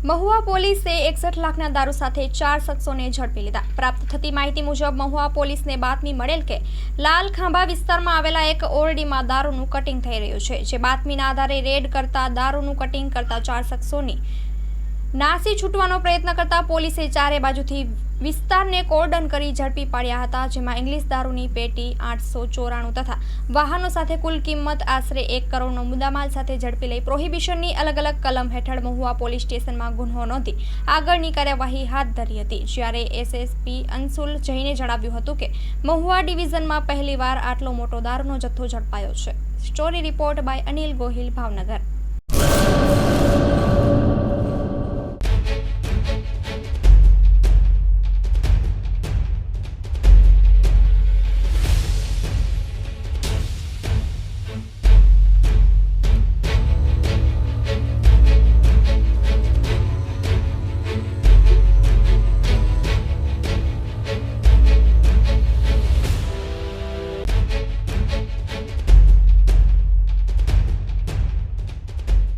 મહુવા પોલીસે 61 લાખના દારૂ સાથે 4 શખ્સોને ઝડપી લીધા। પ્રાપ્ત થતી માહિતી મુજબ મહુવા પોલીસને બાતમી મળેલ કે લાલ ખાંભા વિસ્તારમાં આવેલા એક ઓરડીમાં દારૂનું કટિંગ થઈ રહ્યું છે, જે બાતમીના આધારે રેડ કરતા દારૂનું કટિંગ કરતા 4 શખ્સોની નાસી છૂટવાનો પ્રયત્ન કરતા પોલીસે ચારે બાજુથી વિસ્તારને કોર્ડન કરી ઝડપી પાડ્યા હતા, જેમાં ઇંગ્લિશ દારૂની પેટી 894 તથા વાહનો સાથે કુલ કિંમત આશરે 1 કરોડનો મુદ્દામાલ સાથે ઝડપી લઈ પ્રોહિબિશનની અલગ અલગ કલમ હેઠળ મહુવા પોલીસ સ્ટેશનમાં ગુન્હો નોંધી આગળની કાર્યવાહી હાથ ધરી હતી। જ્યારે એસએસપી અંશુલ જૈને જણાવ્યું હતું કે મહુવા ડિવિઝનમાં પહેલીવાર આટલો મોટો દારૂનો જથ્થો ઝડપાયો છે। Story report by Anil Gohil, Bhavnagar.